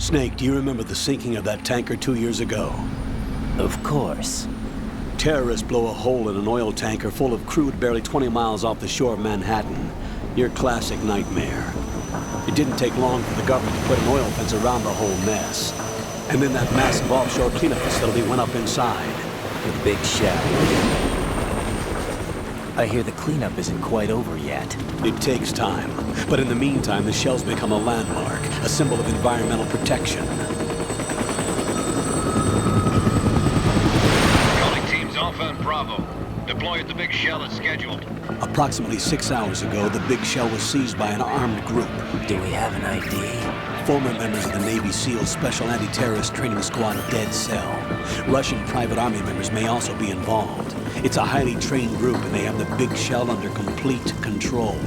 Snake, do you remember the sinking of that tanker 2 years ago? Of course. Terrorists blow a hole in an oil tanker full of crude barely 20 miles off the shore of Manhattan. Your classic nightmare. It didn't take long for the government to put an oil fence around the whole mess. And then that massive offshore cleanup facility went up inside. The big shell. I hear the cleanup isn't quite over yet. It takes time. But in the meantime, the shell's become a landmark, a symbol of environmental protection. Calling teams Alpha and Bravo. Deploy at the big shell as scheduled. Approximately 6 hours ago, the big shell was seized by an armed group. Do we have an ID? Former members of the Navy SEAL Special Anti-Terrorist Training Squad Dead Cell. Russian private army members may also be involved. It's a highly trained group, and they have the big shell under complete control.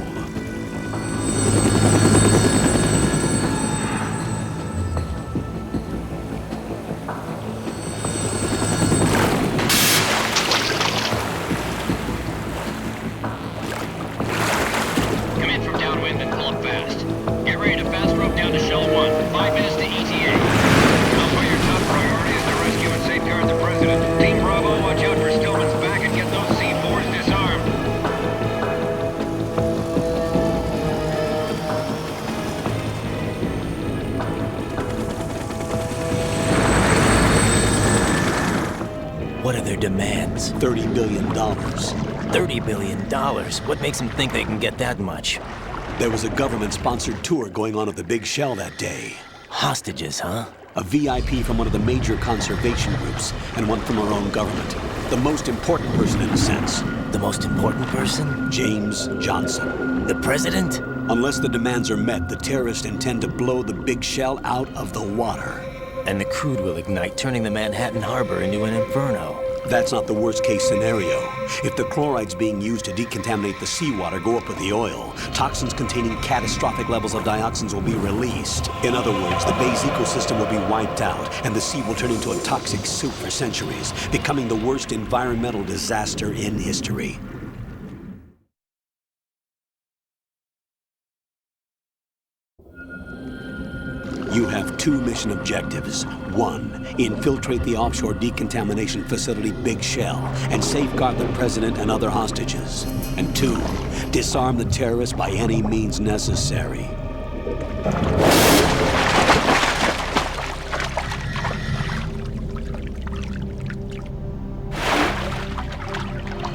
Come in from downwind and pull up fast. Get ready to fast rope down to Shell 1. 5 minutes to ETA. Alpha, your top priority is to rescue and safeguard the President. Team Bravo, watch out for Stillman's back and get those C4s disarmed. What are their demands? $30 billion. $30 billion? What makes them think they can get that much? There was a government-sponsored tour going on at the big shell that day. Hostages, huh? A VIP from one of the major conservation groups, and one from our own government. The most important person in a sense. The most important person? James Johnson. The president? Unless the demands are met, the terrorists intend to blow the big shell out of the water. And the crude will ignite, turning the Manhattan harbor into an inferno. That's not the worst-case scenario. If the chlorides being used to decontaminate the seawater go up with the oil, toxins containing catastrophic levels of dioxins will be released. In other words, the bay's ecosystem will be wiped out, and the sea will turn into a toxic soup for centuries, becoming the worst environmental disaster in history. You have 2 mission objectives. 1, infiltrate the offshore decontamination facility Big Shell and safeguard the president and other hostages. And 2, disarm the terrorists by any means necessary.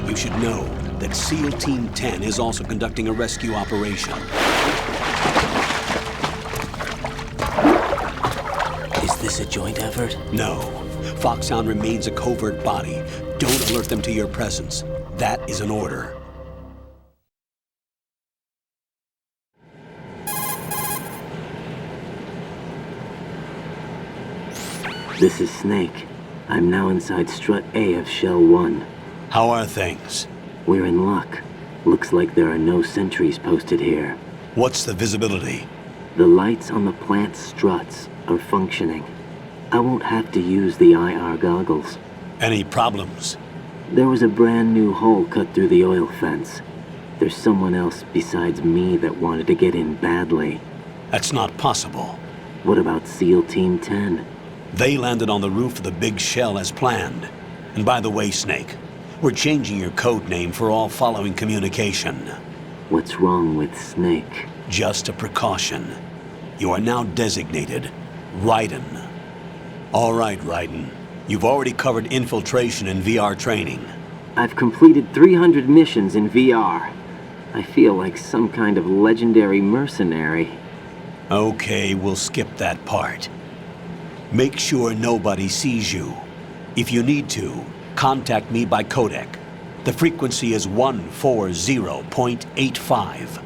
You should know that SEAL Team 10 is also conducting a rescue operation. Is this a joint effort? No. Foxhound remains a covert body. Don't alert them to your presence. That is an order. This is Snake. I'm now inside Strut A of Shell 1. How are things? We're in luck. Looks like there are no sentries posted here. What's the visibility? The lights on the plant struts are functioning. I won't have to use the IR goggles. Any problems? There was a brand new hole cut through the oil fence. There's someone else besides me that wanted to get in badly. That's not possible. What about SEAL Team 10? They landed on the roof of the big shell as planned. And by the way, Snake, we're changing your code name for all following communication. What's wrong with Snake? Just a precaution. You are now designated Raiden. All right, Raiden. You've already covered infiltration and VR training. I've completed 300 missions in VR. I feel like some kind of legendary mercenary. Okay, we'll skip that part. Make sure nobody sees you. If you need to, contact me by codec. The frequency is 140.85.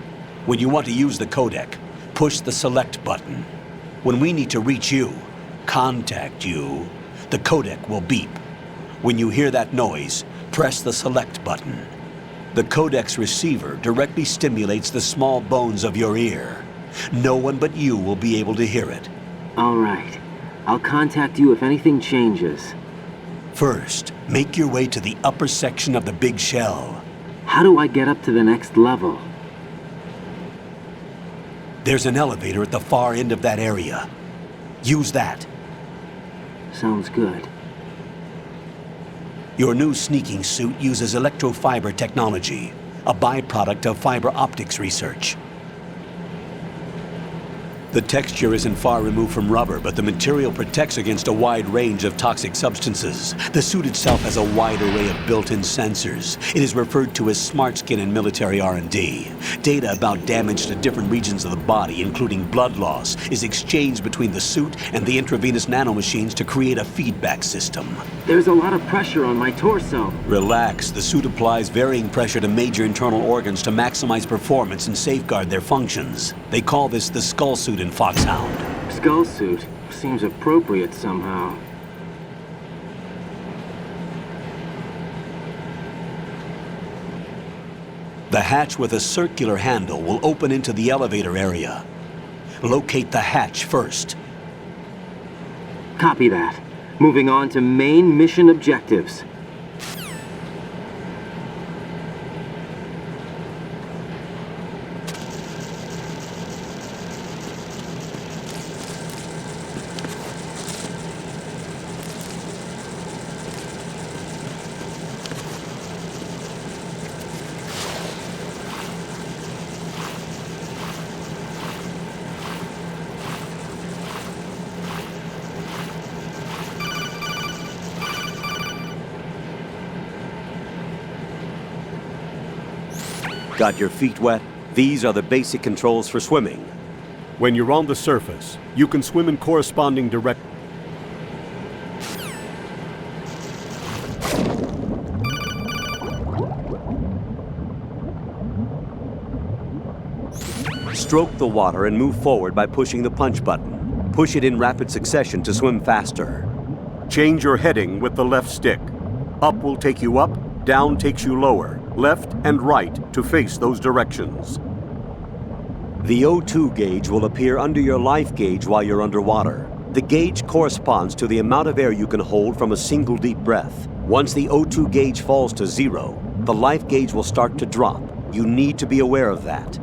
When you want to use the codec, push the select button. When we need to reach you, contact you, the codec will beep. When you hear that noise, press the select button. The codec's receiver directly stimulates the small bones of your ear. No one but you will be able to hear it. All right. I'll contact you if anything changes. First, make your way to the upper section of the big shell. How do I get up to the next level? There's an elevator at the far end of that area. Use that. Sounds good. Your new sneaking suit uses electrofiber technology, a byproduct of fiber optics research. The texture isn't far removed from rubber, but the material protects against a wide range of toxic substances. The suit itself has a wide array of built-in sensors. It is referred to as smart skin in military R&D. Data about damage to different regions of the body, including blood loss, is exchanged between the suit and the intravenous nanomachines to create a feedback system. There's a lot of pressure on my torso. Relax. The suit applies varying pressure to major internal organs to maximize performance and safeguard their functions. They call this the skull suit in Foxhound. Skull suit seems appropriate somehow. The hatch with a circular handle will open into the elevator area. Locate the hatch first. Copy that. Moving on to main mission objectives. Got your feet wet? These are the basic controls for swimming. When you're on the surface, you can swim in corresponding direct. Stroke the water and move forward by pushing the punch button. Push it in rapid succession to swim faster. Change your heading with the left stick. Up will take you up, down takes you lower, left and right to face those directions. The O2 gauge will appear under your life gauge while you're underwater. The gauge corresponds to the amount of air you can hold from a single deep breath. Once the O2 gauge falls to 0, the life gauge will start to drop. You need to be aware of that.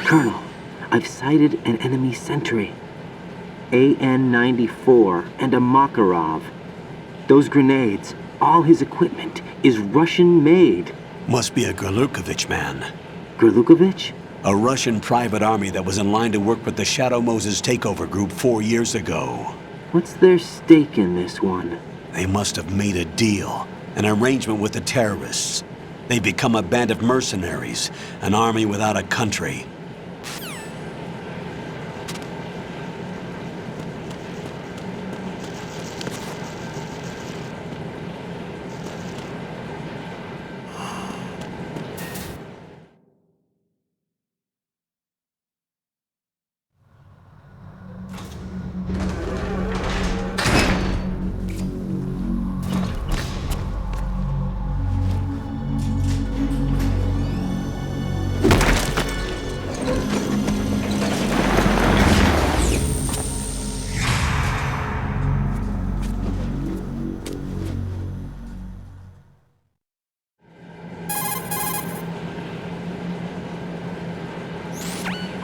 Colonel, I've sighted an enemy sentry. AN-94 and a Makarov. Those grenades, all his equipment, is Russian-made. Must be a Gerlukovich man. Gerlukovich? A Russian private army that was in line to work with the Shadow Moses takeover group 4 years ago. What's their stake in this one? They must have made a deal, an arrangement with the terrorists. They've become a band of mercenaries, an army without a country.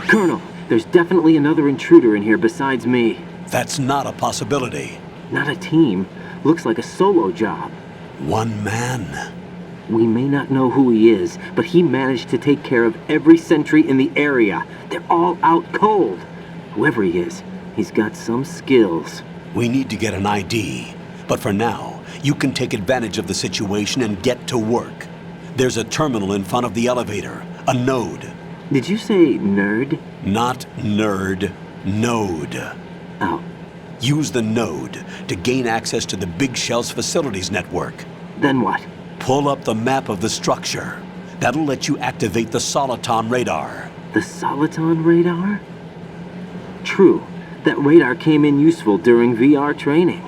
Colonel, there's definitely another intruder in here besides me. That's not a possibility. Not a team. Looks like a solo job. One man. We may not know who he is, but he managed to take care of every sentry in the area. They're all out cold. Whoever he is, he's got some skills. We need to get an ID. But for now, you can take advantage of the situation and get to work. There's a terminal in front of the elevator. A node. Did you say nerd? Not nerd. Node. Oh, Use the node to gain access to the Big Shell's facilities network. then what? Pull up the map of the structure. That'll let you activate the Soliton radar. The Soliton radar? True. That radar came in useful during VR training.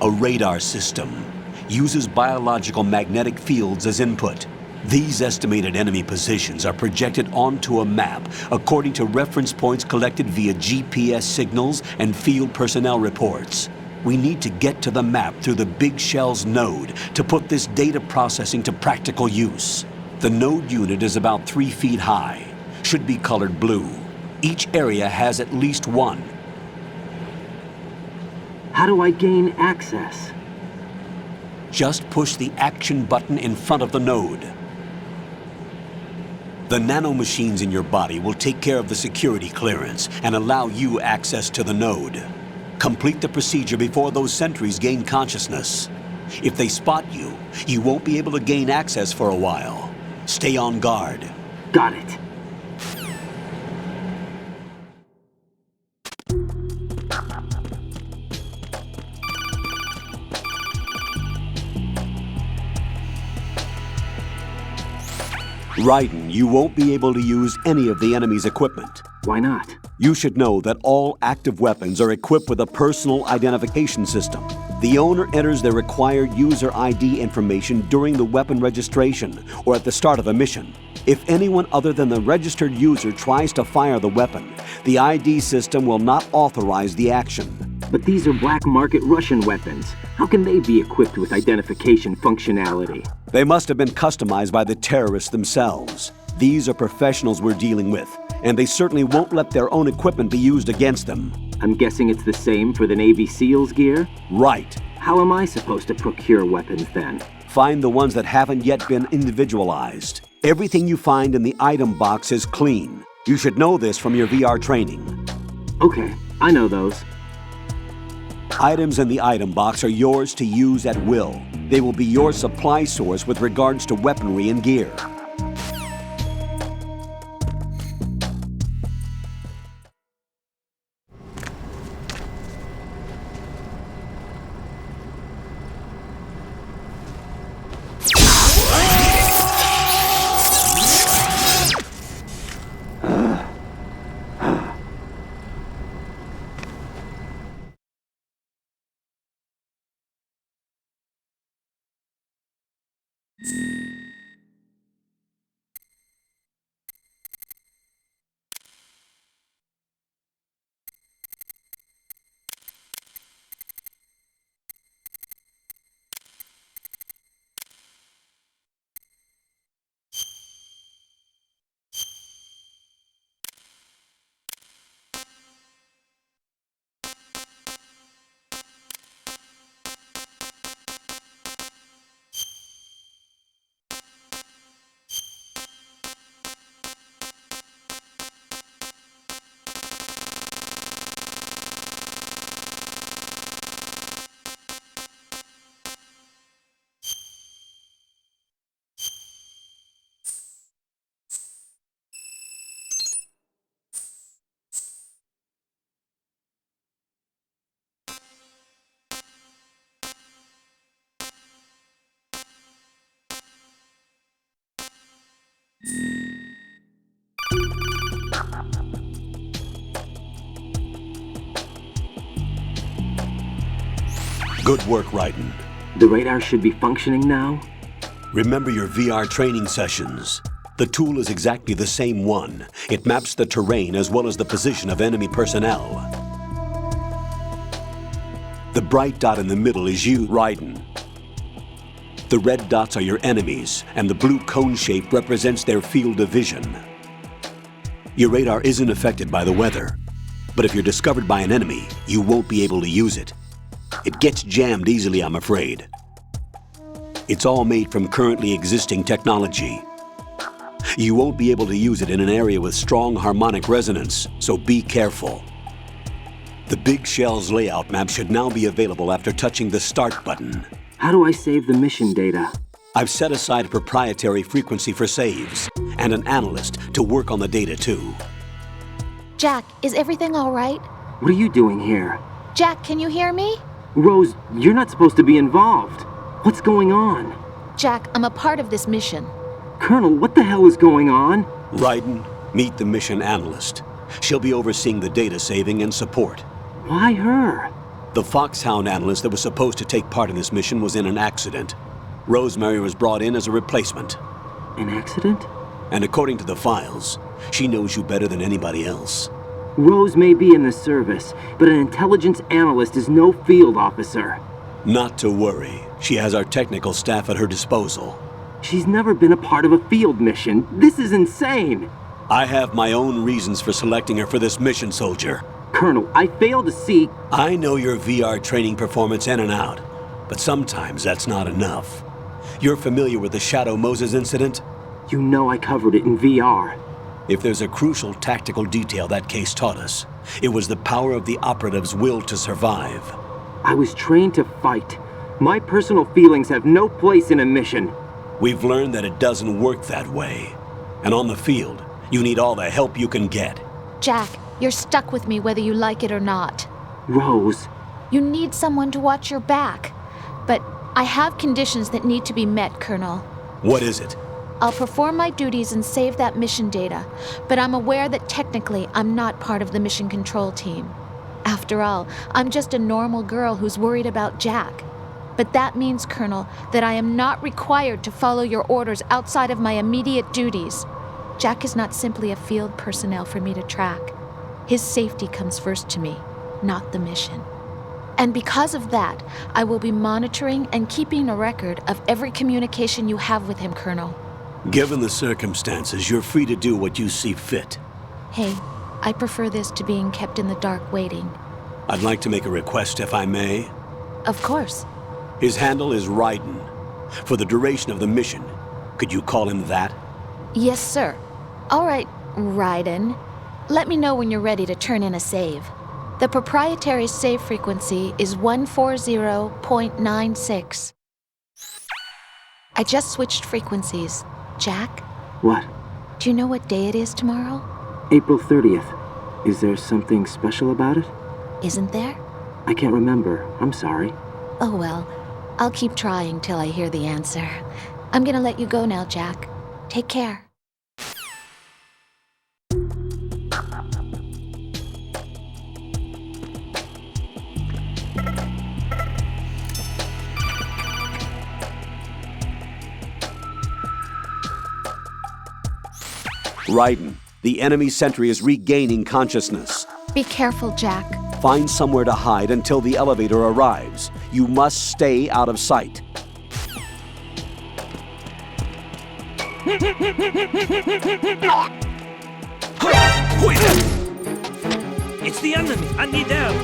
A radar system uses biological magnetic fields as input. These estimated enemy positions are projected onto a map according to reference points collected via GPS signals and field personnel reports. We need to get to the map through the Big Shell's node to put this data processing to practical use. The node unit is about 3 feet high, should be colored blue. Each area has at least one. How do I gain access? Just push the action button in front of the node. The nanomachines in your body will take care of the security clearance and allow you access to the node. Complete the procedure before those sentries gain consciousness. If they spot you, you won't be able to gain access for a while. Stay on guard. Got it. Raiden, you won't be able to use any of the enemy's equipment. Why not? You should know that all active weapons are equipped with a personal identification system. The owner enters their required user ID information during the weapon registration or at the start of a mission. If anyone other than the registered user tries to fire the weapon, the ID system will not authorize the action. But these are black market Russian weapons. How can they be equipped with identification functionality? They must have been customized by the terrorists themselves. These are professionals we're dealing with, and they certainly won't let their own equipment be used against them. I'm guessing it's the same for the Navy SEALs gear? Right. How am I supposed to procure weapons then? Find the ones that haven't yet been individualized. Everything you find in the item box is clean. You should know this from your VR training. Okay, I know those. Items in the item box are yours to use at will. They will be your supply source with regards to weaponry and gear. Good work, Raiden. The radar should be functioning now? Remember your VR training sessions. The tool is exactly the same one. It maps the terrain as well as the position of enemy personnel. The bright dot in the middle is you, Raiden. The red dots are your enemies, and the blue cone shape represents their field of vision. Your radar isn't affected by the weather, but if you're discovered by an enemy, you won't be able to use it. It gets jammed easily, I'm afraid. It's all made from currently existing technology. You won't be able to use it in an area with strong harmonic resonance, so be careful. The Big Shell's layout map should now be available after touching the Start button. How do I save the mission data? I've set aside a proprietary frequency for saves, and an analyst to work on the data too. Jack, is everything all right? What are you doing here? Jack, can you hear me? Rose, you're not supposed to be involved. What's going on? Jack, I'm a part of this mission. Colonel, what the hell is going on? Raiden, meet the mission analyst. She'll be overseeing the data saving and support. Why her? The Foxhound analyst that was supposed to take part in this mission was in an accident. Rosemary was brought in as a replacement. An accident? And according to the files, she knows you better than anybody else. Rose may be in the service, but an intelligence analyst is no field officer. Not to worry. She has our technical staff at her disposal. She's never been a part of a field mission. This is insane! I have my own reasons for selecting her for this mission, soldier. Colonel, I fail to see... I know your VR training performance in and out, but sometimes that's not enough. You're familiar with the Shadow Moses incident? You know I covered it in VR. If there's a crucial tactical detail that case taught us, it was the power of the operative's will to survive. I was trained to fight. My personal feelings have no place in a mission. We've learned that it doesn't work that way. And on the field, you need all the help you can get. Jack, you're stuck with me whether you like it or not. Rose. You need someone to watch your back. But I have conditions that need to be met, Colonel. What is it? I'll perform my duties and save that mission data, but I'm aware that technically I'm not part of the mission control team. After all, I'm just a normal girl who's worried about Jack. But that means, Colonel, that I am not required to follow your orders outside of my immediate duties. Jack is not simply a field personnel for me to track. His safety comes first to me, not the mission. And because of that, I will be monitoring and keeping a record of every communication you have with him, Colonel. Given the circumstances, you're free to do what you see fit. Hey, I prefer this to being kept in the dark waiting. I'd like to make a request, if I may. Of course. His handle is Raiden. For the duration of the mission, could you call him that? Yes, sir. All right, Raiden. Let me know when you're ready to turn in a save. The proprietary save frequency is 140.96. I just switched frequencies. Jack, What? do you know what day it is tomorrow? April 30th. Is there something special about it? Isn't there? I can't remember. I'm sorry. Oh well, I'll keep trying till I hear the answer. I'm gonna let you go now, Jack. Take care. Raiden, the enemy sentry is regaining consciousness. Be careful, Jack. Find somewhere to hide until the elevator arrives. You must stay out of sight. It's the enemy! I need help!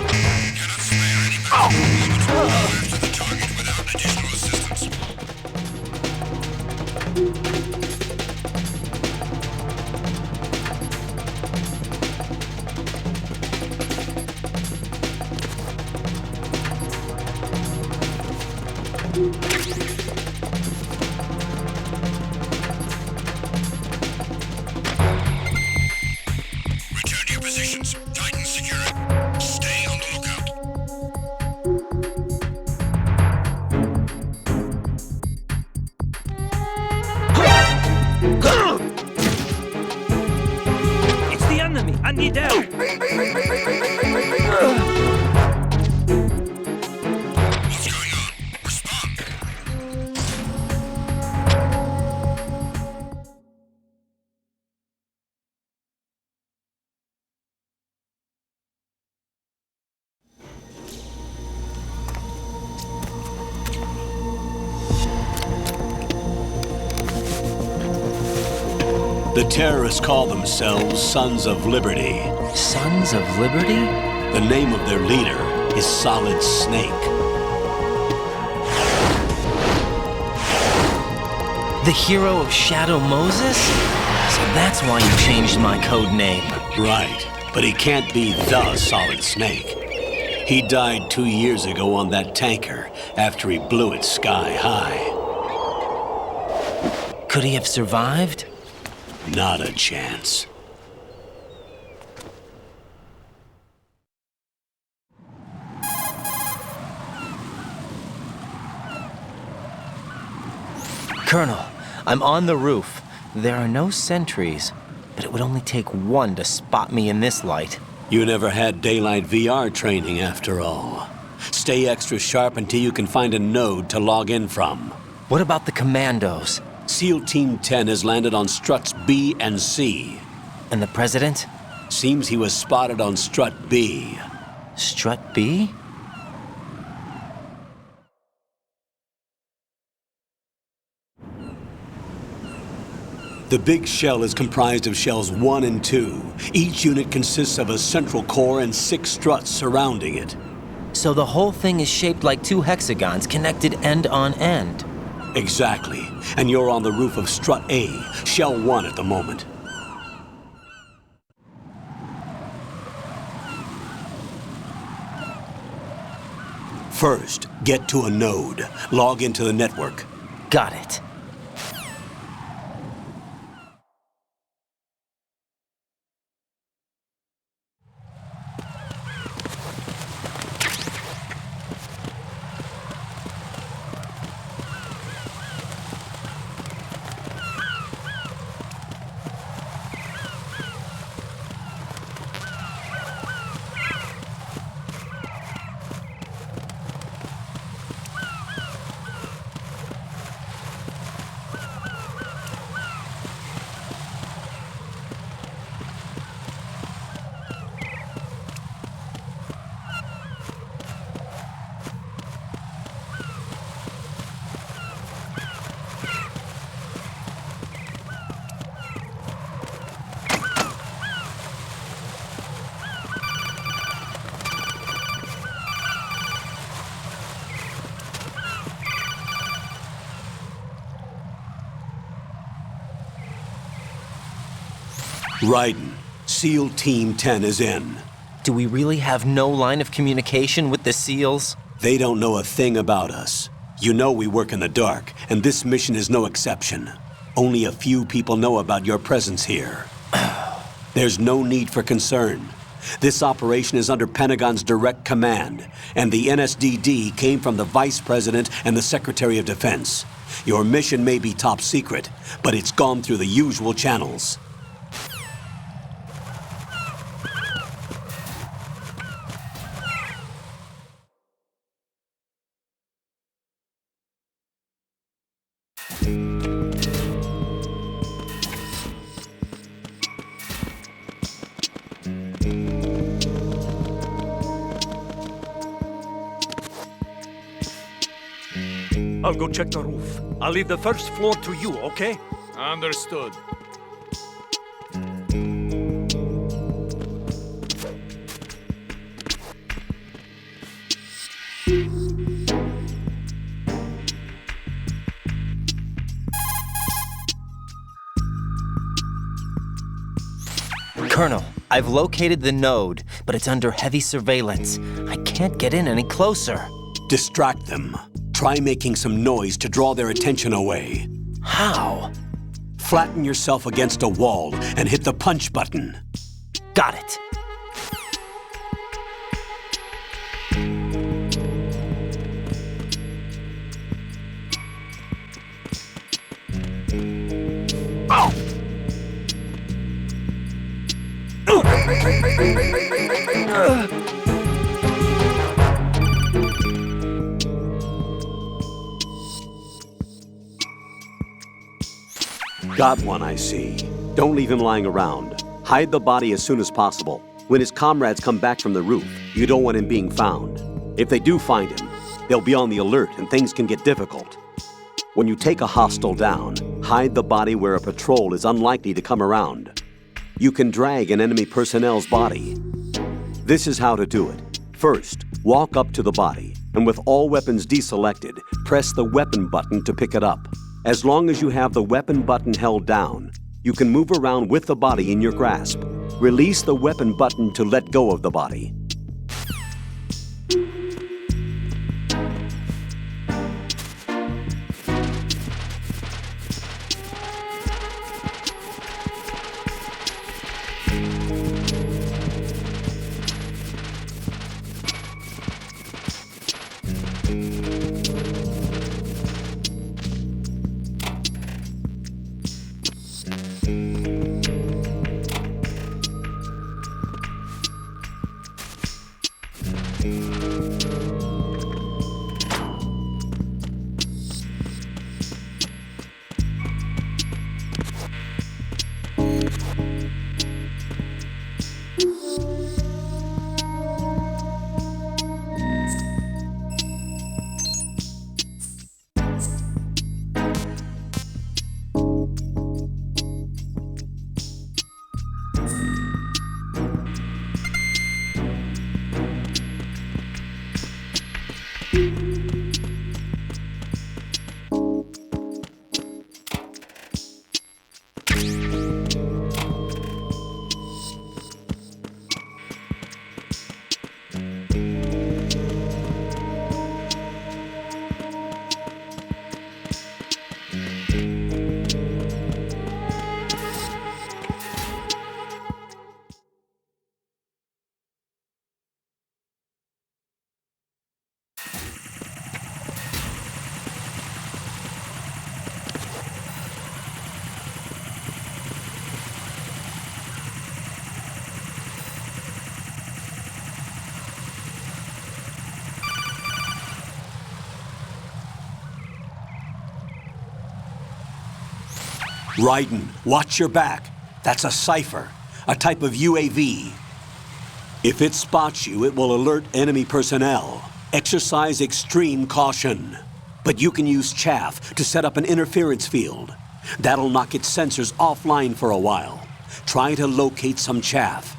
Return to your positions. Titan secure. Stay on the lookout. It's the enemy! I need help! What's going The terrorists call themselves Sons of Liberty. Sons of Liberty? The name of their leader is Solid Snake. The hero of Shadow Moses? So that's why you changed my code name. Right, but he can't be the Solid Snake. He died 2 years ago on that tanker after he blew it sky high. Could he have survived? Not a chance. Colonel, I'm on the roof. There are no sentries, but it would only take one to spot me in this light. You never had daylight VR training after all. Stay extra sharp until you can find a node to log in from. What about the commandos? SEAL Team 10 has landed on struts B and C. And the president? Seems he was spotted on strut B. Strut B? The big shell is comprised of shells 1 and 2. Each unit consists of a central core and 6 struts surrounding it. So the whole thing is shaped like 2 hexagons connected end on end. Exactly. And you're on the roof of strut A, shell 1 at the moment. First, get to a node. Log into the network. Got it. Raiden, SEAL Team 10 is in. Do we really have no line of communication with the SEALs? They don't know a thing about us. You know we work in the dark, and this mission is no exception. Only a few people know about your presence here. There's no need for concern. This operation is under Pentagon's direct command, and the NSDD came from the Vice President and the Secretary of Defense. Your mission may be top secret, but it's gone through the usual channels. I'll go check the roof. I'll leave the first floor to you, okay? Understood. Colonel, I've located the node, but it's under heavy surveillance. I can't get in any closer. Distract them. Try making some noise to draw their attention away. How? Flatten yourself against a wall and hit the punch button. Got it. Got one, I see. Don't leave him lying around. Hide the body as soon as possible. When his comrades come back from the roof, you don't want him being found. If they do find him, they'll be on the alert and things can get difficult. When you take a hostile down, Hide the body where a patrol is unlikely to come around. You can drag an enemy personnel's body. This is how to do it. First, walk up to the body, and with all weapons deselected, press the weapon button to pick it up. As long as you have the weapon button held down, you can move around with the body in your grasp. Release the weapon button to let go of the body. Raiden, watch your back. That's a cipher, a type of UAV. If it spots you, it will alert enemy personnel. Exercise extreme caution. But you can use chaff to set up an interference field. That'll knock its sensors offline for a while. Try to locate some chaff.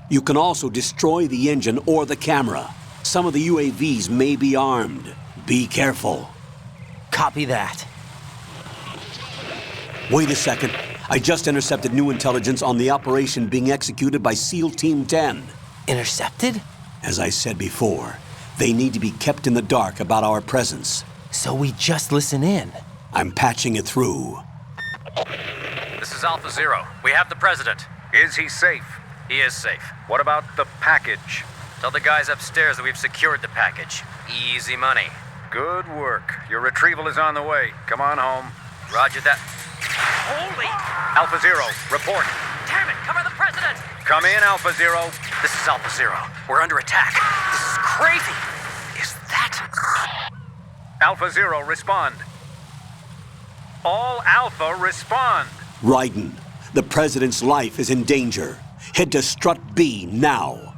You can also destroy the engine or the camera. Some of the UAVs may be armed. Be careful. Copy that. Wait a second. I just intercepted new intelligence on the operation being executed by SEAL Team 10. Intercepted? As I said before, they need to be kept in the dark about our presence. So we just listen in. I'm patching it through. This is Alpha Zero. We have the president. Is he safe? He is safe. What about the package? Tell the guys upstairs that we've secured the package. Easy money. Good work. Your retrieval is on the way. Come on home. Roger that. Holy! Alpha Zero, report. Damn it! Cover the president! Come in, Alpha Zero. This is Alpha Zero. We're under attack. This is crazy. Is that... Alpha Zero, respond. All Alpha, respond. Raiden, the president's life is in danger. Head to Strut B now.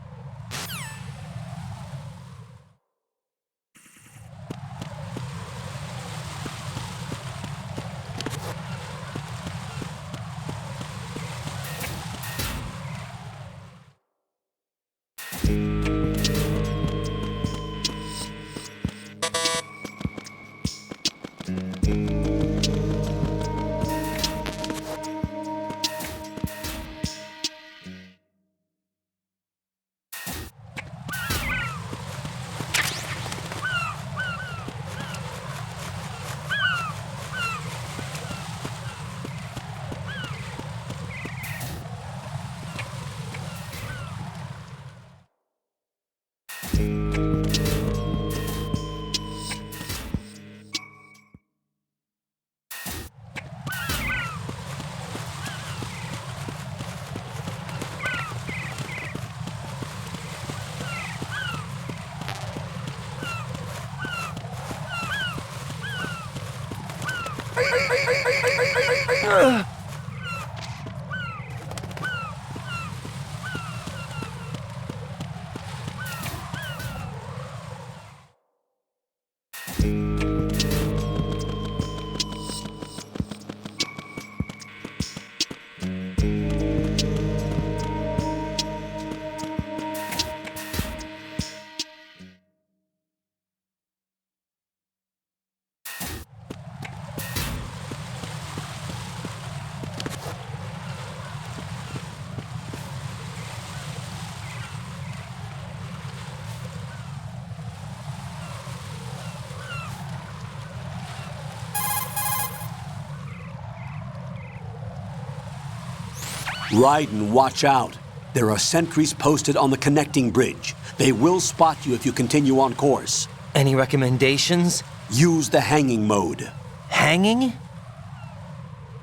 Raiden, watch out. There are sentries posted on the connecting bridge. They will spot you if you continue on course. Any recommendations? Use the hanging mode. Hanging?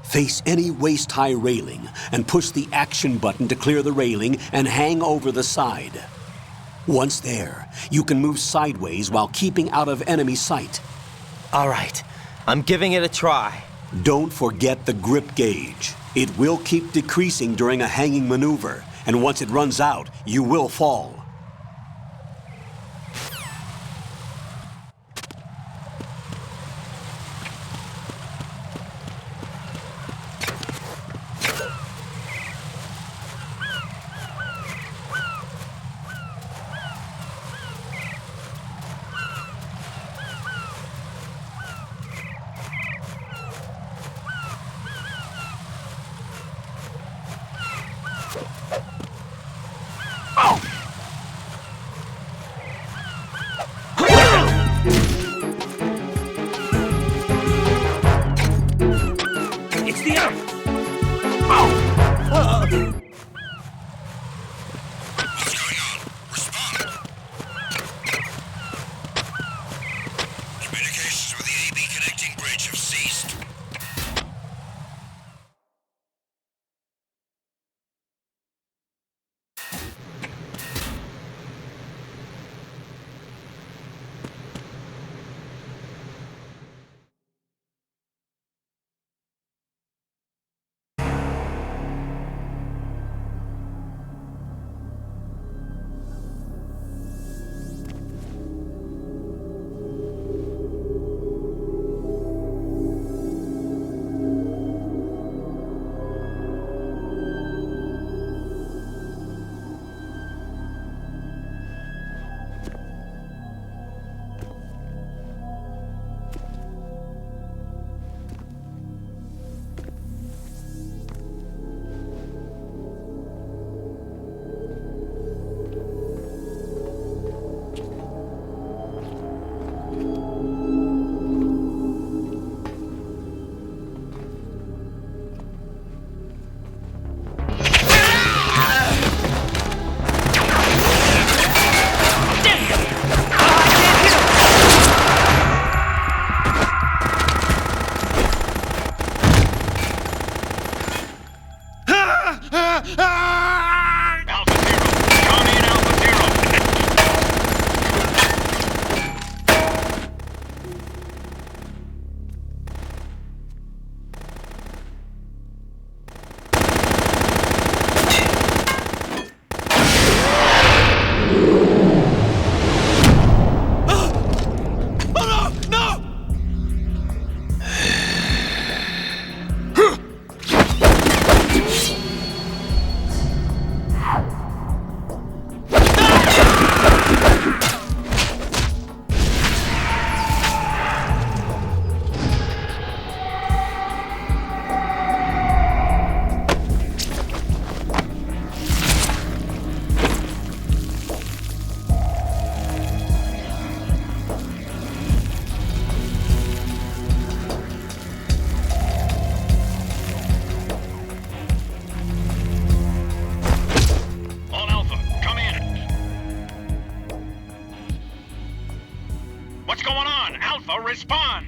Face any waist-high railing and push the action button to clear the railing and hang over the side. Once there, you can move sideways while keeping out of enemy sight. All right, I'm giving it a try. Don't forget the grip gauge. It will keep decreasing during a hanging maneuver, and once it runs out, you will fall. It's the Earth! Communications with the AB connecting bridge have ceased. Respond!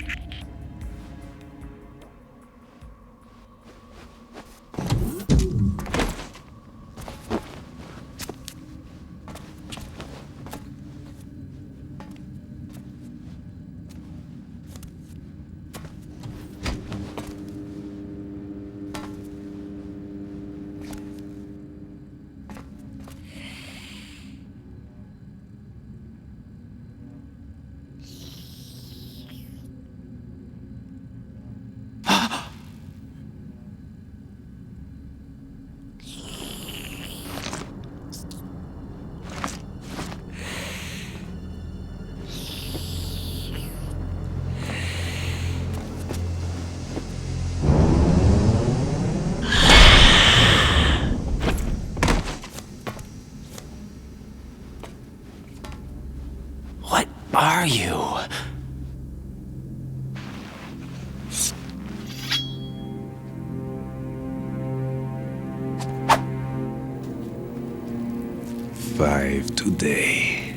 What are you? today.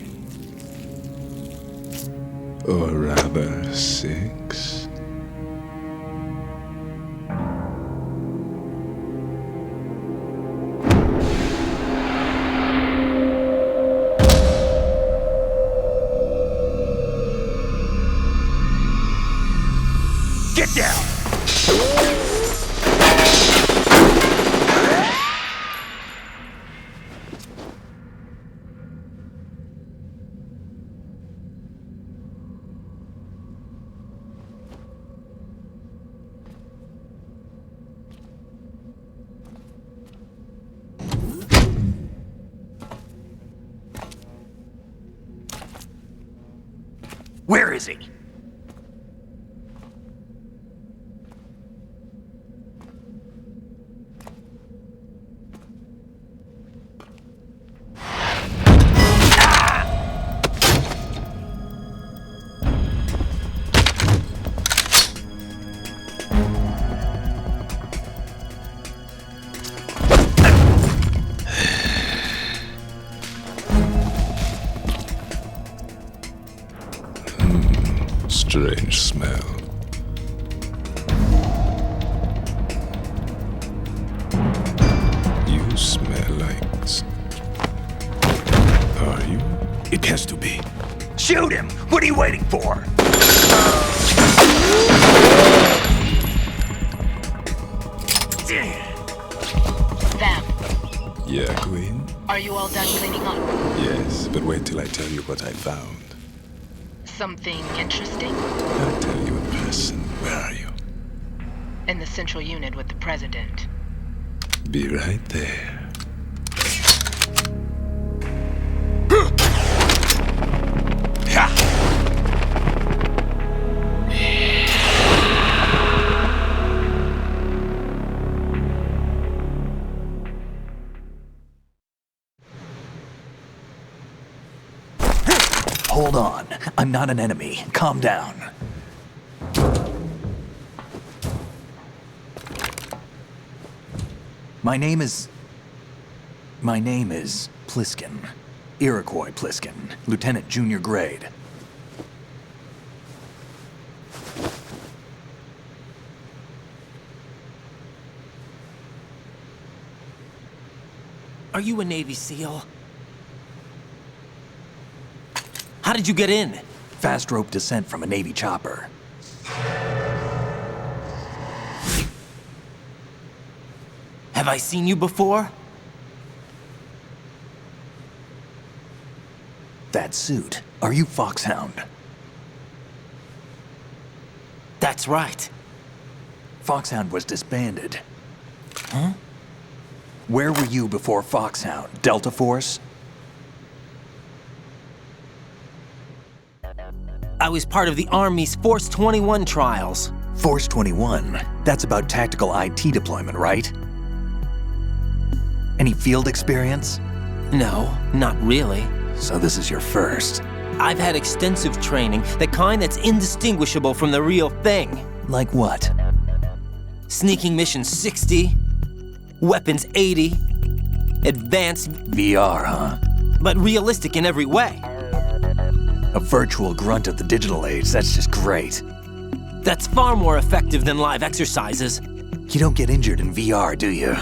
Or rather, 6. Get down! Where is he? Strange smell. You smell like... Are you? It has to be. Shoot him! What are you waiting for? Vamp, Yeah, Queen? are you all done cleaning up? Yes, but wait till I tell you what I found. Something interesting? I'll tell you in person. Where are you? In the central unit with the president. Be right there. Hold on. I'm not an enemy. Calm down. My name is Pliskin. Iroquois Pliskin. Lieutenant Junior Grade. Are you a Navy SEAL? How did you get in? Fast rope descent from a Navy chopper. Have I seen you before? That suit. Are you Foxhound? That's right. Foxhound was disbanded. Huh? Where were you before Foxhound? Delta Force? I was part of the Army's Force 21 trials. Force 21? That's about tactical IT deployment, right? Any field experience? No, not really. So this is your first. I've had extensive training, the kind that's indistinguishable from the real thing. Like what? Sneaking mission 60, weapons 80, advanced... VR, huh? But realistic in every way. A virtual grunt of the digital age, that's just great. That's far more effective than live exercises. You don't get injured in VR, do you?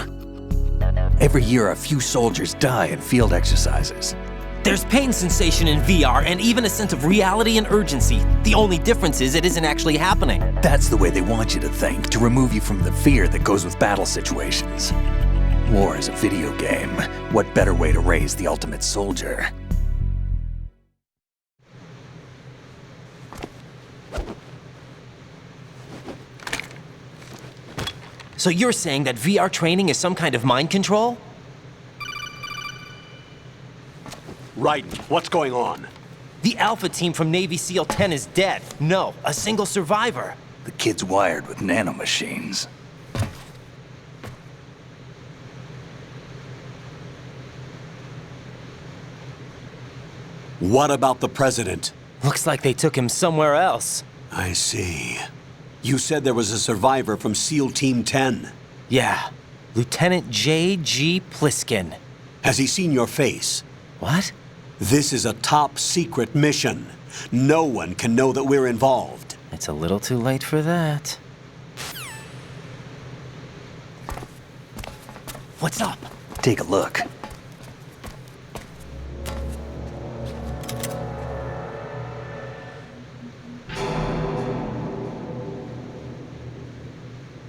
Every year, a few soldiers die in field exercises. There's pain sensation in VR and even a sense of reality and urgency. The only difference is it isn't actually happening. That's the way they want you to think, to remove you from the fear that goes with battle situations. War is a video game. What better way to raise the ultimate soldier? So you're saying that VR training is some kind of mind control? Right. What's going on? The Alpha team from Navy SEAL 10 is dead. No, a single survivor. The kid's wired with nanomachines. What about the president? Looks like they took him somewhere else. I see. You said there was a survivor from SEAL Team 10. Yeah. Lieutenant J.G. Pliskin. Has he seen your face? What? This is a top secret mission. No one can know that we're involved. It's a little too late for that. What's up? Take a look.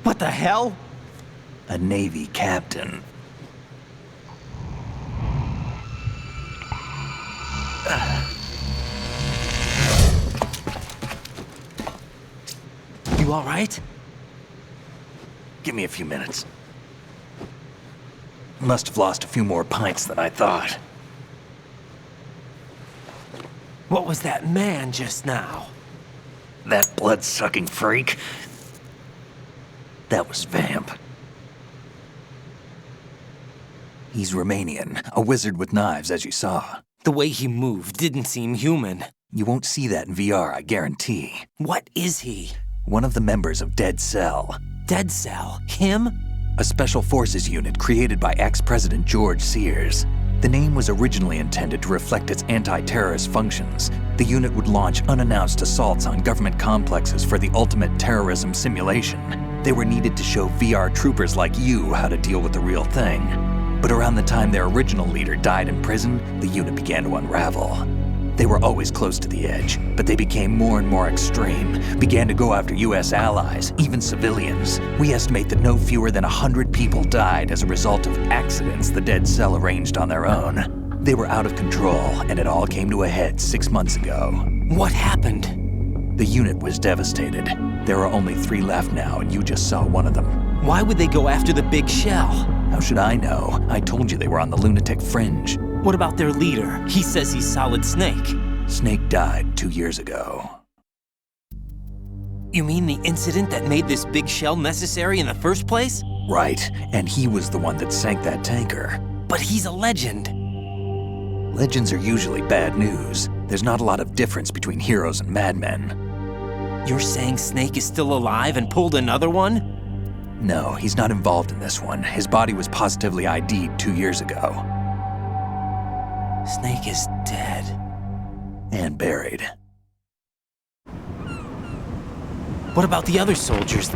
What the hell? A Navy captain. You all right? Give me a few minutes. Must have lost a few more pints than I thought. What was that man just now? That blood-sucking freak? That was Vamp. He's Romanian, a wizard with knives, as you saw. The way he moved didn't seem human. You won't see that in VR, I guarantee. What is he? One of the members of Dead Cell. Dead Cell? Him? A special forces unit created by ex-President George Sears. The name was originally intended to reflect its anti-terrorist functions. The unit would launch unannounced assaults on government complexes for the ultimate terrorism simulation. They were needed to show VR troopers like you how to deal with the real thing. But around the time their original leader died in prison, the unit began to unravel. They were always close to the edge, but they became more and more extreme, began to go after US allies, even civilians. We estimate that no fewer than 100 people died as a result of accidents the Dead Cell arranged on their own. They were out of control, and it all came to a head 6 months ago. What happened? The unit was devastated. There are only 3 left now, and you just saw one of them. Why would they go after the big shell? How should I know? I told you they were on the lunatic fringe. What about their leader? He says he's Solid Snake. Snake died 2 years ago. You mean the incident that made this big shell necessary in the first place? Right, and he was the one that sank that tanker. But he's a legend. Legends are usually bad news. There's not a lot of difference between heroes and madmen. You're saying Snake is still alive and pulled another one? No, he's not involved in this one. His body was positively ID'd 2 years ago. Snake is dead. And buried. What about the other soldiers?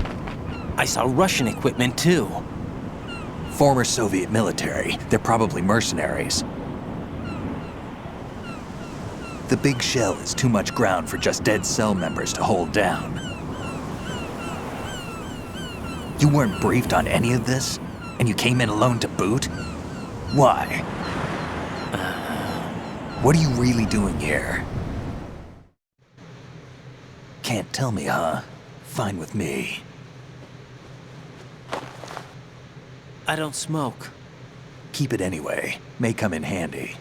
I saw Russian equipment too. Former Soviet military. They're probably mercenaries. The big shell is too much ground for just Dead Cell members to hold down. You weren't briefed on any of this? And you came in alone to boot? Why? What are you really doing here? Can't tell me, huh? Fine with me. I don't smoke. Keep it anyway. May come in handy.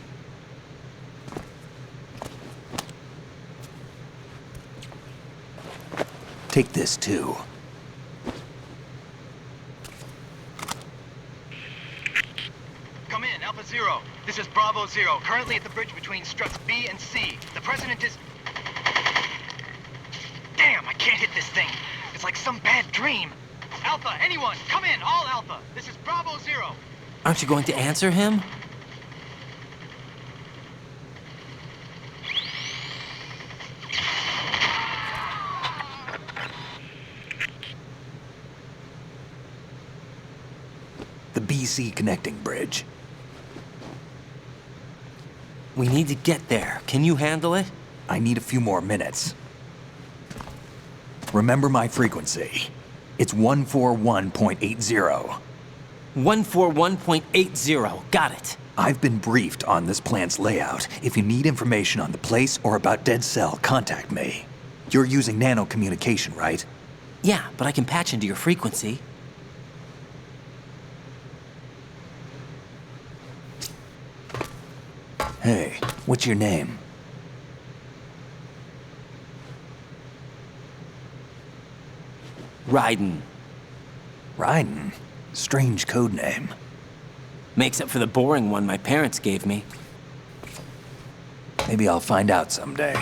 Take this too. Come in, Alpha Zero. This is Bravo Zero, currently at the bridge between struts B and C. The President is... Damn, I can't hit this thing. It's like some bad dream. Alpha, anyone, come in, all Alpha. This is Bravo Zero. Aren't you going to answer him? The BC connecting bridge. We need to get there. Can you handle it? I need a few more minutes. Remember my frequency. It's 141.80. 141.80. Got it. I've been briefed on this plant's layout. If you need information on the place or about Dead Cell, contact me. You're using nano communication, right? Yeah, but I can patch into your frequency. Hey, what's your name? Raiden. Raiden? Strange code name. Makes up for the boring one my parents gave me. Maybe I'll find out someday.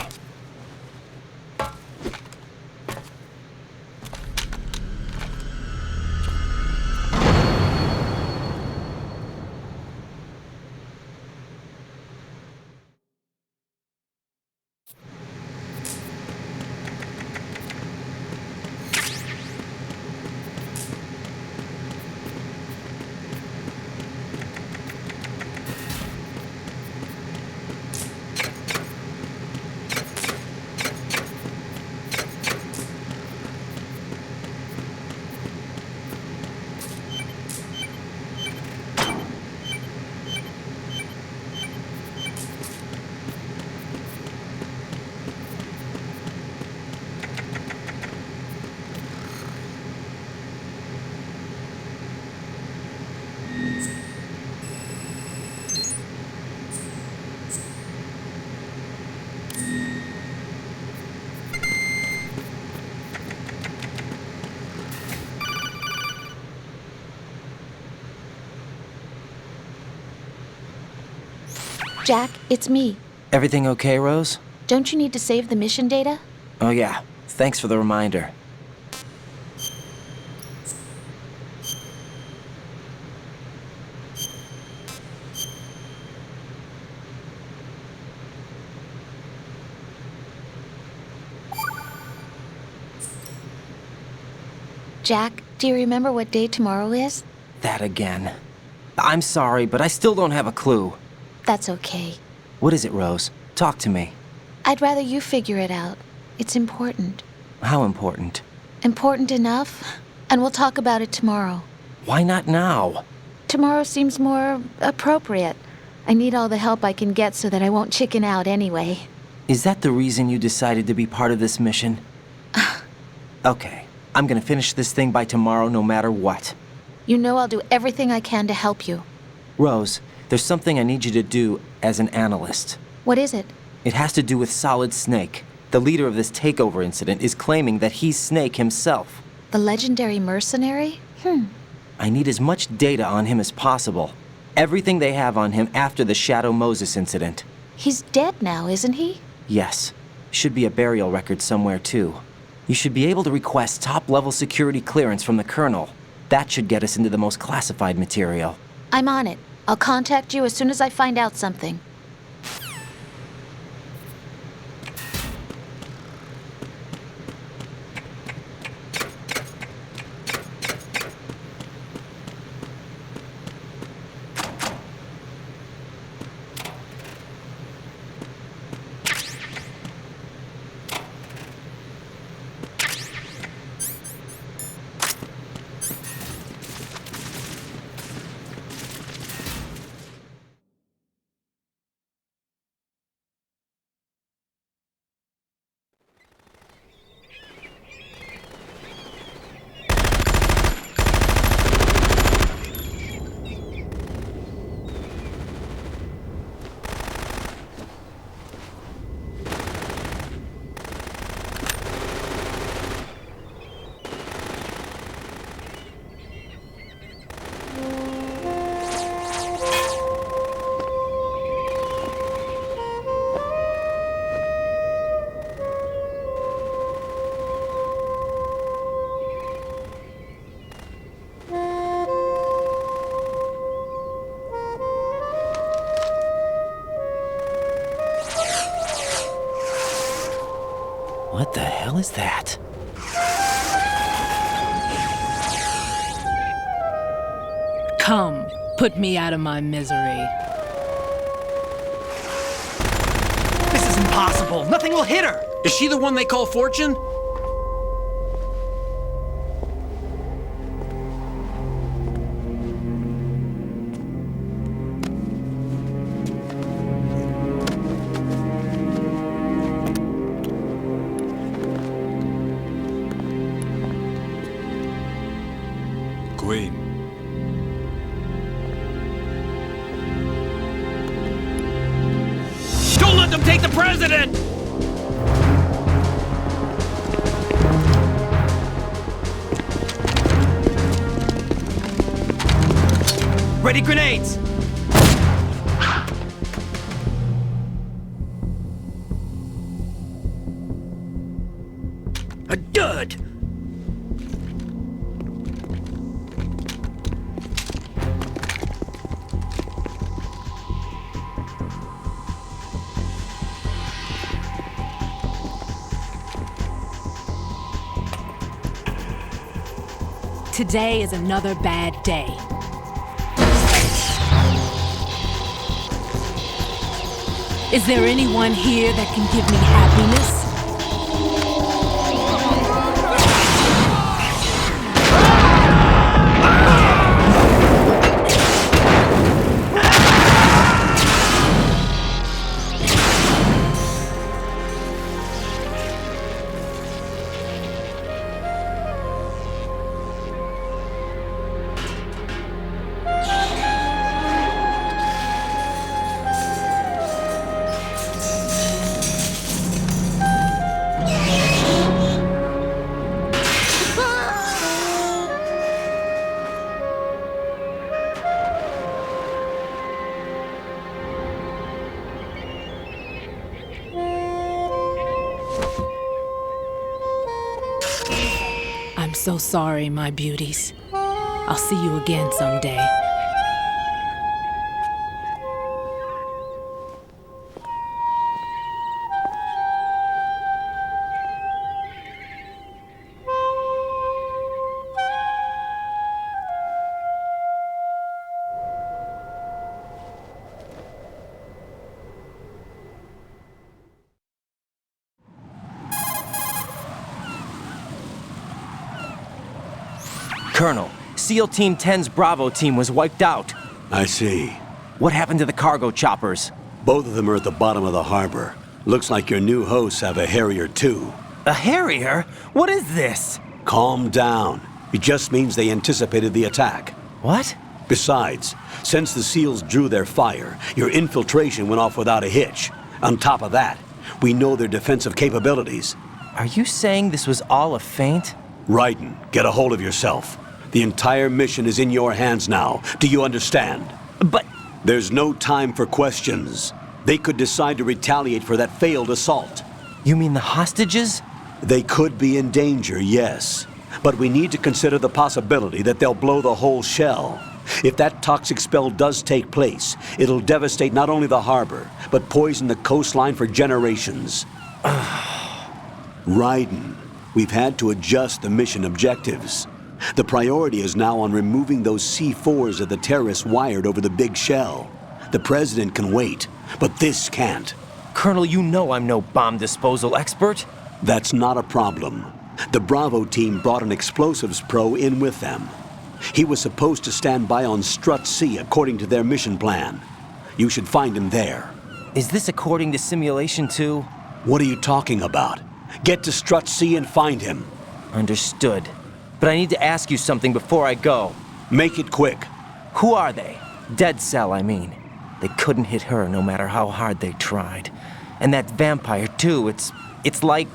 Jack, it's me. Everything okay, Rose? Don't you need to save the mission data? Oh yeah, thanks for the reminder. Jack, do you remember what day tomorrow is? That again. I'm sorry, but I still don't have a clue. That's okay. What is it, Rose? Talk to me. I'd rather you figure it out. It's important. How important? Important enough, and we'll talk about it tomorrow. Why not now? Tomorrow seems more appropriate. I need all the help I can get so that I won't chicken out anyway. Is that the reason you decided to be part of this mission? Okay. I'm gonna finish this thing by tomorrow no matter what. You know I'll do everything I can to help you. Rose, there's something I need you to do as an analyst. What is it? It has to do with Solid Snake. The leader of this takeover incident is claiming that he's Snake himself. The legendary mercenary? I need as much data on him as possible. Everything they have on him after the Shadow Moses incident. He's dead now, isn't he? Yes. Should be a burial record somewhere, too. You should be able to request top-level security clearance from the Colonel. That should get us into the most classified material. I'm on it. I'll contact you as soon as I find out something. What the hell is that? Come, put me out of my misery. This is impossible. Nothing will hit her. Is she the one they call Fortune? Queen. Don't let them take the president! Ready grenades! A dud! Today is another bad day. Is there anyone here that can give me happiness? I'm so sorry, my beauties. I'll see you again someday. Colonel, SEAL Team 10's Bravo team was wiped out. I see. What happened to the cargo choppers? Both of them are at the bottom of the harbor. Looks like your new hosts have a Harrier too. A Harrier? What is this? Calm down. It just means they anticipated the attack. What? Besides, since the SEALs drew their fire, your infiltration went off without a hitch. On top of that, we know their defensive capabilities. Are you saying this was all a feint? Raiden, get a hold of yourself. The entire mission is in your hands now. Do you understand? But... There's no time for questions. They could decide to retaliate for that failed assault. You mean the hostages? They could be in danger, yes. But we need to consider the possibility that they'll blow the whole shell. If that toxic spell does take place, it'll devastate not only the harbor, but poison the coastline for generations. Raiden, we've had to adjust the mission objectives. The priority is now on removing those C4s that the terrorists wired over the big shell. The President can wait, but this can't. Colonel, you know I'm no bomb disposal expert. That's not a problem. The Bravo team brought an explosives pro in with them. He was supposed to stand by on Strut C according to their mission plan. You should find him there. Is this according to simulation too? What are you talking about? Get to Strut C and find him. Understood. But I need to ask you something before I go. Make it quick. Who are they? Dead Cell, I mean. They couldn't hit her no matter how hard they tried. And that vampire too, it's like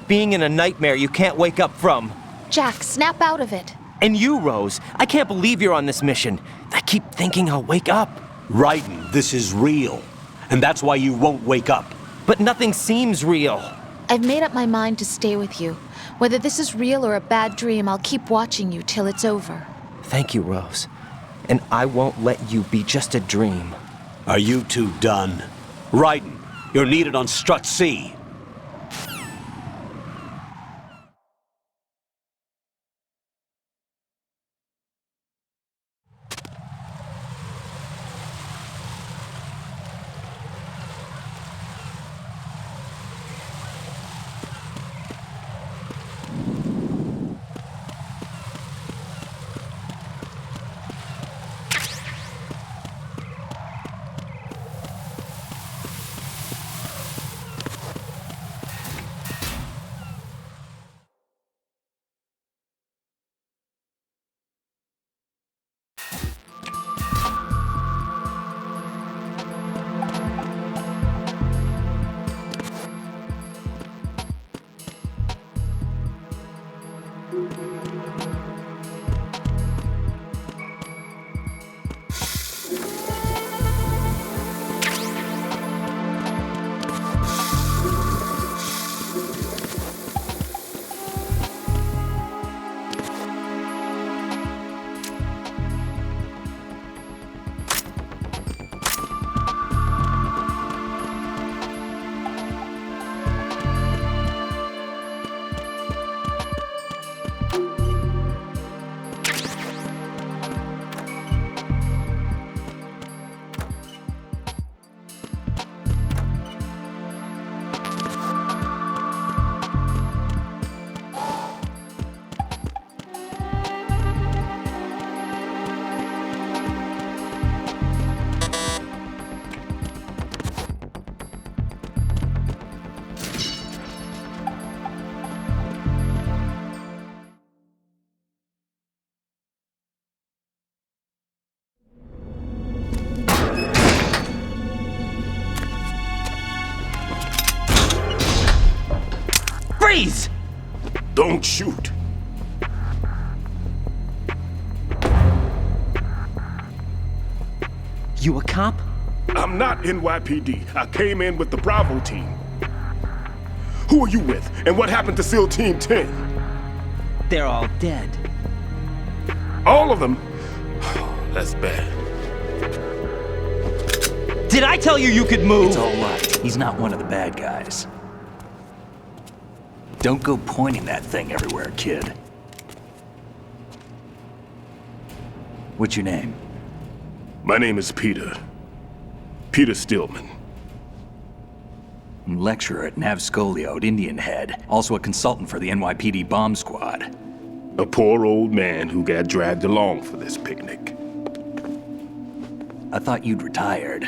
being in a nightmare you can't wake up from. Jack, snap out of it. And you, Rose, I can't believe you're on this mission. I keep thinking I'll wake up. Raiden, this is real. And that's why you won't wake up. But nothing seems real. I've made up my mind to stay with you. Whether this is real or a bad dream, I'll keep watching you till it's over. Thank you, Rose. And I won't let you be just a dream. Are you two done? Raiden, you're needed on Strut C. Freeze! Don't shoot. You a cop? I'm not NYPD. I came in with the Bravo team. Who are you with? And what happened to SEAL Team 10? They're all dead. All of them? That's bad. Did I tell you you could move? It's all right. He's not one of the bad guys. Don't go pointing that thing everywhere, kid. What's your name? My name is Peter. Peter Stillman. Lecturer at Nav Scolio at Indian Head. Also a consultant for the NYPD bomb squad. A poor old man who got dragged along for this picnic. I thought you'd retired.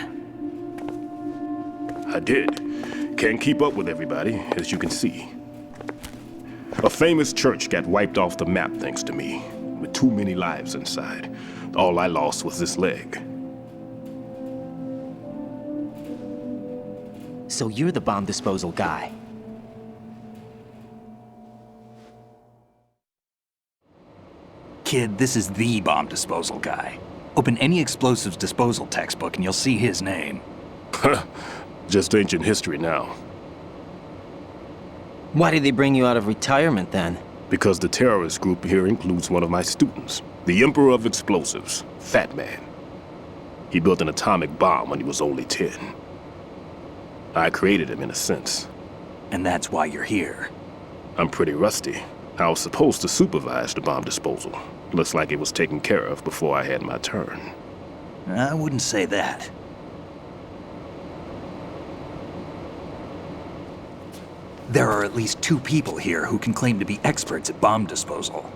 I did. Can't keep up with everybody, as you can see. A famous church got wiped off the map thanks to me, with too many lives inside. All I lost was this leg. So you're the bomb disposal guy. Kid, this is the bomb disposal guy. Open any explosives disposal textbook and you'll see his name. Just ancient history now. Why did they bring you out of retirement then? Because the terrorist group here includes one of my students, the Emperor of Explosives, Fat Man. He built an atomic bomb when he was only 10. I created him in a sense. And that's why you're here. I'm pretty rusty. I was supposed to supervise the bomb disposal. Looks like it was taken care of before I had my turn. I wouldn't say that. There are at least 2 people here who can claim to be experts at bomb disposal.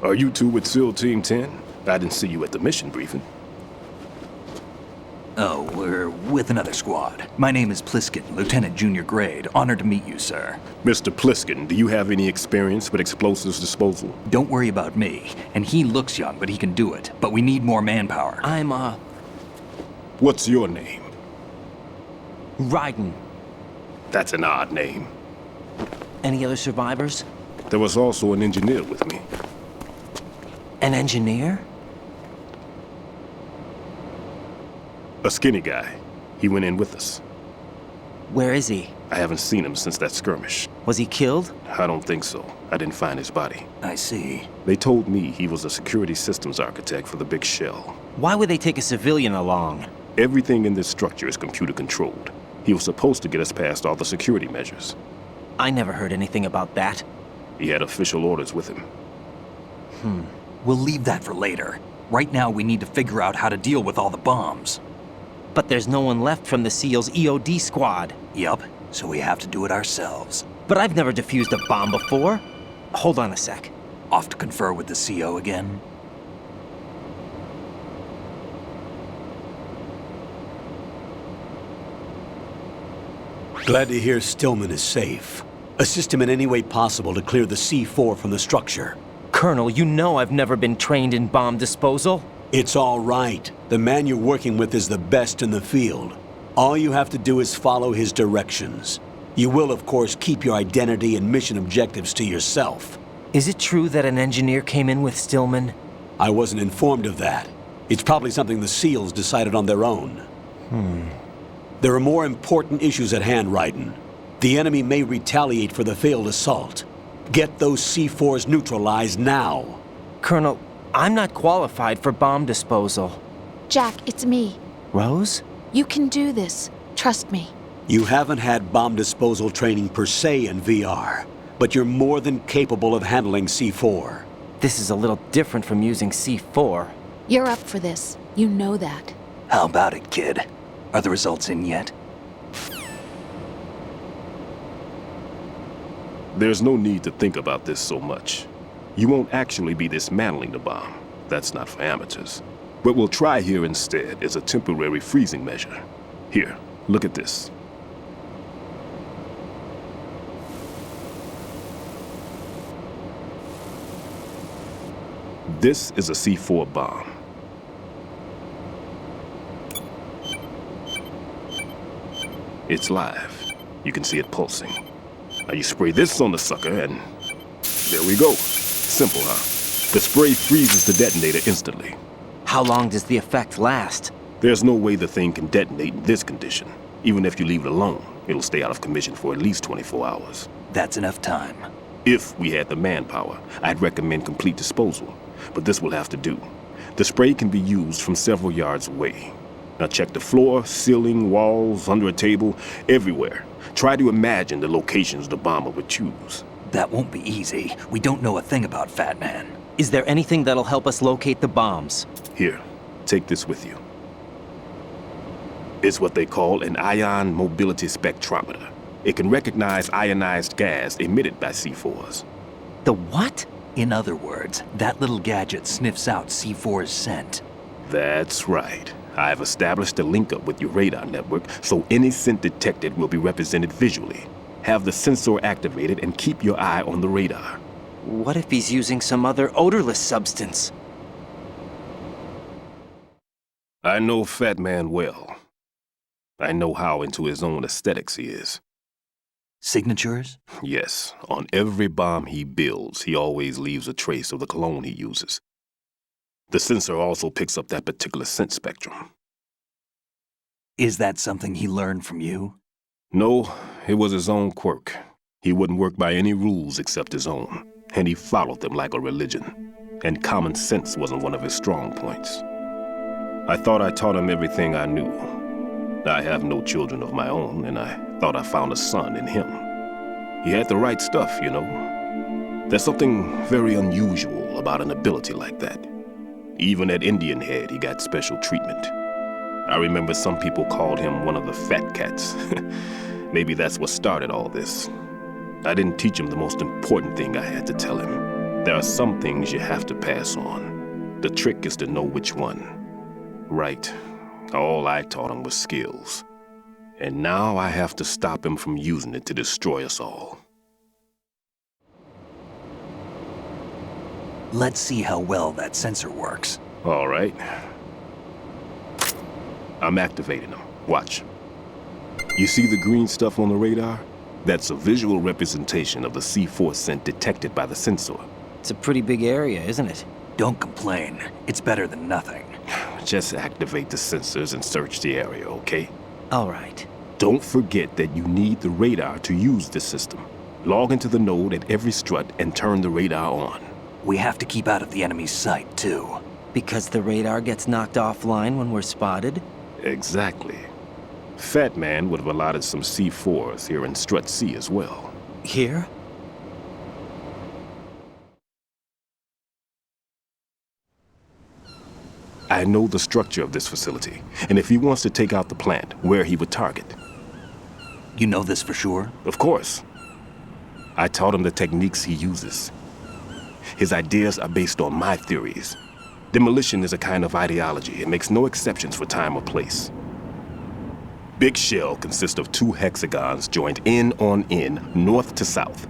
Are you two with SEAL Team 10? I didn't see you at the mission briefing. Oh, we're with another squad. My name is Pliskin, Lieutenant Junior Grade. Honored to meet you, sir. Mr. Pliskin, do you have any experience with explosives disposal? Don't worry about me. And he looks young, but he can do it. But we need more manpower. I'm, What's your name? Raiden. That's an odd name. Any other survivors? There was also an engineer with me. An engineer? A skinny guy. He went in with us. Where is he? I haven't seen him since that skirmish. Was he killed? I don't think so. I didn't find his body. I see. They told me he was a security systems architect for the big shell. Why would they take a civilian along? Everything in this structure is computer controlled. He was supposed to get us past all the security measures. I never heard anything about that. He had official orders with him. We'll leave that for later. Right now, we need to figure out how to deal with all the bombs. But there's no one left from the SEAL's EOD squad. Yup, so we have to do it ourselves. But I've never defused a bomb before. Hold on a sec. Off to confer with the CO again? Glad to hear Stillman is safe. Assist him in any way possible to clear the C4 from the structure. Colonel, you know I've never been trained in bomb disposal. It's all right. The man you're working with is the best in the field. All you have to do is follow his directions. You will, of course, keep your identity and mission objectives to yourself. Is it true that an engineer came in with Stillman? I wasn't informed of that. It's probably something the SEALs decided on their own. There are more important issues at hand, Raiden. The enemy may retaliate for the failed assault. Get those C4s neutralized now. Colonel, I'm not qualified for bomb disposal. Jack, it's me. Rose? You can do this. Trust me. You haven't had bomb disposal training per se in VR, but you're more than capable of handling C4. This is a little different from using C4. You're up for this. You know that. How about it, kid? Are the results in yet? There's no need to think about this so much. You won't actually be dismantling the bomb. That's not for amateurs. What we'll try here instead is a temporary freezing measure. Here, look at this. This is a C4 bomb. It's live. You can see it pulsing. Now you spray this on the sucker and there we go. Simple, huh? The spray freezes the detonator instantly. How long does the effect last? There's no way the thing can detonate in this condition, even if you leave it alone. It'll stay out of commission for at least 24 hours. That's enough time. If we had the manpower, I'd recommend complete disposal. But this will have to do. The spray can be used from several yards away. Now check the floor, ceiling, walls, under a table, everywhere. Try to imagine the locations the bomber would choose. That won't be easy. We don't know a thing about Fat Man. Is there anything that'll help us locate the bombs? Here, take this with you. It's what they call an ion mobility spectrometer. It can recognize ionized gas emitted by C4s. The what? In other words, that little gadget sniffs out C4's scent. That's right. I've established a link-up with your radar network, so any scent detected will be represented visually. Have the sensor activated and keep your eye on the radar. What if he's using some other odorless substance? I know Fat Man well. I know how into his own aesthetics he is. Signatures? Yes. On every bomb he builds, he always leaves a trace of the cologne he uses. The sensor also picks up that particular scent spectrum. Is that something he learned from you? No, it was his own quirk. He wouldn't work by any rules except his own, and he followed them like a religion. And common sense wasn't one of his strong points. I thought I taught him everything I knew. I have no children of my own, and I thought I found a son in him. He had the right stuff, you know. There's something very unusual about an ability like that. Even at Indian Head, he got special treatment. I remember some people called him one of the fat cats. Maybe that's what started all this. I didn't teach him the most important thing I had to tell him. There are some things you have to pass on. The trick is to know which one. Right. All I taught him was skills. And now I have to stop him from using it to destroy us all. Let's see how well that sensor works. All right. I'm activating them. Watch. You see the green stuff on the radar? That's a visual representation of the C4 scent detected by the sensor. It's a pretty big area, isn't it? Don't complain. It's better than nothing. Just activate the sensors and search the area, okay? All right. Don't forget that you need the radar to use this system. Log into the node at every strut and turn the radar on. We have to keep out of the enemy's sight, too. Because the radar gets knocked offline when we're spotted? Exactly. Fat Man would have allotted some C4s here in Strut C as well. Here? I know the structure of this facility, and if he wants to take out the plant, where he would target. You know this for sure? Of course. I taught him the techniques he uses. His ideas are based on my theories. Demolition is a kind of ideology. It makes no exceptions for time or place. Big shell consists of 2 hexagons joined end on end, north to south.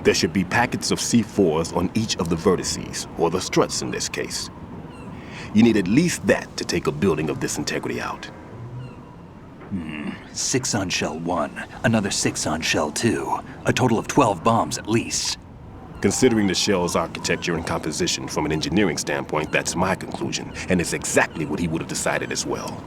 There should be packets of C4s on each of the vertices, or the struts in this case. You need at least that to take a building of this integrity out. 6 on shell 1, another 6 on shell 2. A total of 12 bombs at least. Considering the shell's architecture and composition from an engineering standpoint, that's my conclusion, and it's exactly what he would have decided as well.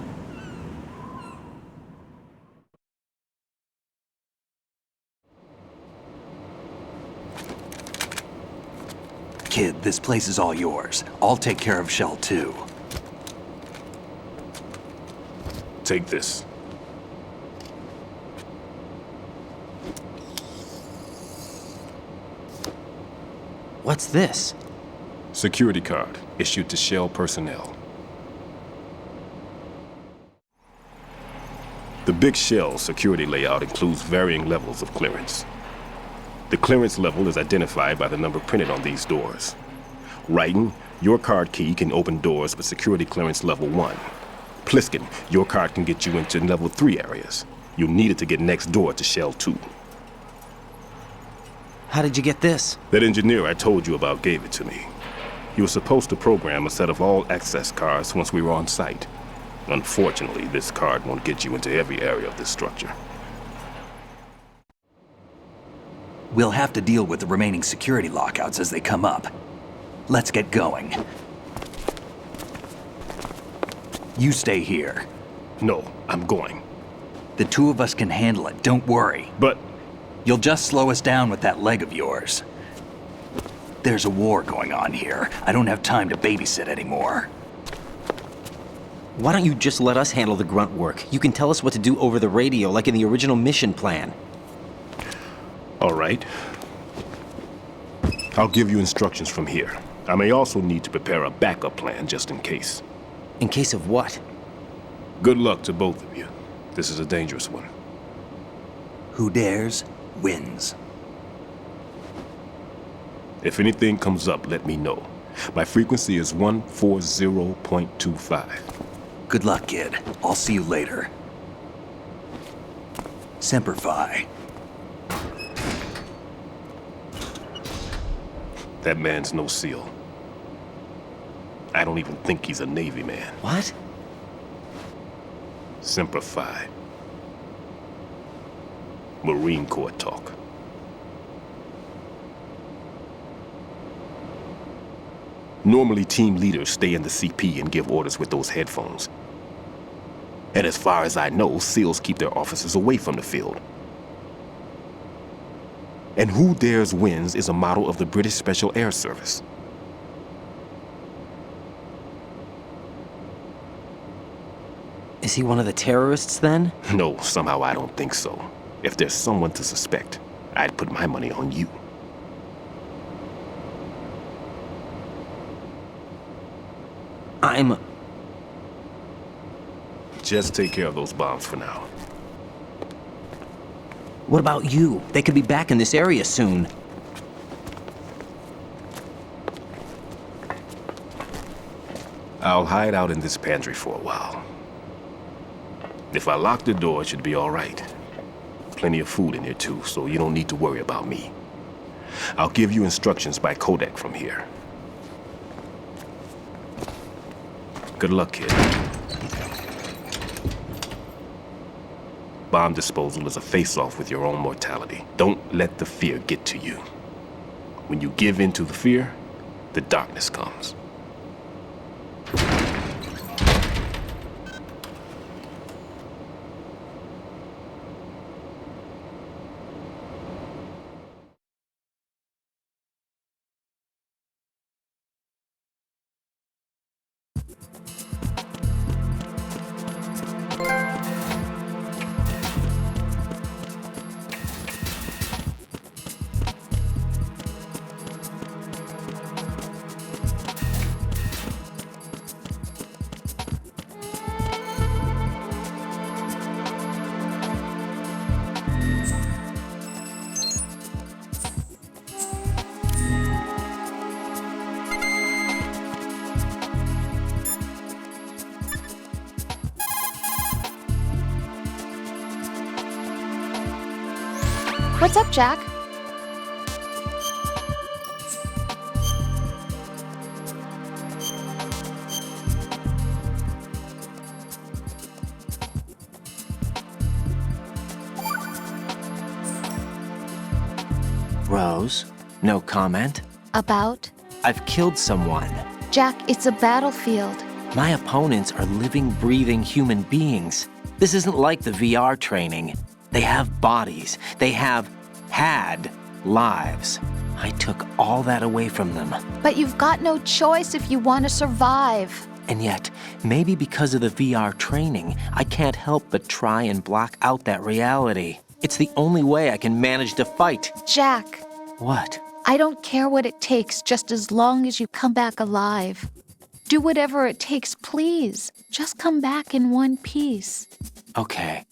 Kid, this place is all yours. I'll take care of shell 2. Take this. What's this? Security card issued to Shell personnel. The Big Shell security layout includes varying levels of clearance. The clearance level is identified by the number printed on these doors. Writing, your card key can open doors with security clearance level 1. Pliskin, your card can get you into level 3 areas. You'll need it to get next door to Shell 2. How did you get this? That engineer I told you about gave it to me. He was supposed to program a set of all access cards once we were on site. Unfortunately, this card won't get you into every area of this structure. We'll have to deal with the remaining security lockouts as they come up. Let's get going. You stay here. No, I'm going. The two of us can handle it, don't worry. But... You'll just slow us down with that leg of yours. There's a war going on here. I don't have time to babysit anymore. Why don't you just let us handle the grunt work? You can tell us what to do over the radio, like in the original mission plan. All right. I'll give you instructions from here. I may also need to prepare a backup plan just in case. In case of what? Good luck to both of you. This is a dangerous one. Who dares, wins. If anything comes up, let me know. My frequency is 140.25. Good luck, kid. I'll see you later. Semper Fi. That man's no SEAL. I don't even think he's a Navy man. What? Semper Fi. Marine Corps talk. Normally, team leaders stay in the CP and give orders with those headphones. And as far as I know, SEALs keep their officers away from the field. And Who Dares Wins is a model of the British Special Air Service. Is he one of the terrorists, then? No, somehow I don't think so. If there's someone to suspect, I'd put my money on you. Just take care of those bombs for now. What about you? They could be back in this area soon. I'll hide out in this pantry for a while. If I lock the door, it should be all right. Plenty of food in here too, so you don't need to worry about me. I'll give you instructions by codec from here. Good luck, kid. Bomb disposal is a face-off with your own mortality. Don't let the fear get to you. When you give in to the fear, the darkness comes. What's up, Jack? Rose, no comment? About? I've killed someone. Jack, it's a battlefield. My opponents are living, breathing human beings. This isn't like the VR training. They have bodies. They have had lives. I took all that away from them. But you've got no choice if you want to survive. And yet, maybe because of the VR training, I can't help but try and block out that reality. It's the only way I can manage to fight. Jack. What? I don't care what it takes, just as long as you come back alive. Do whatever it takes, please. Just come back in one piece. Okay.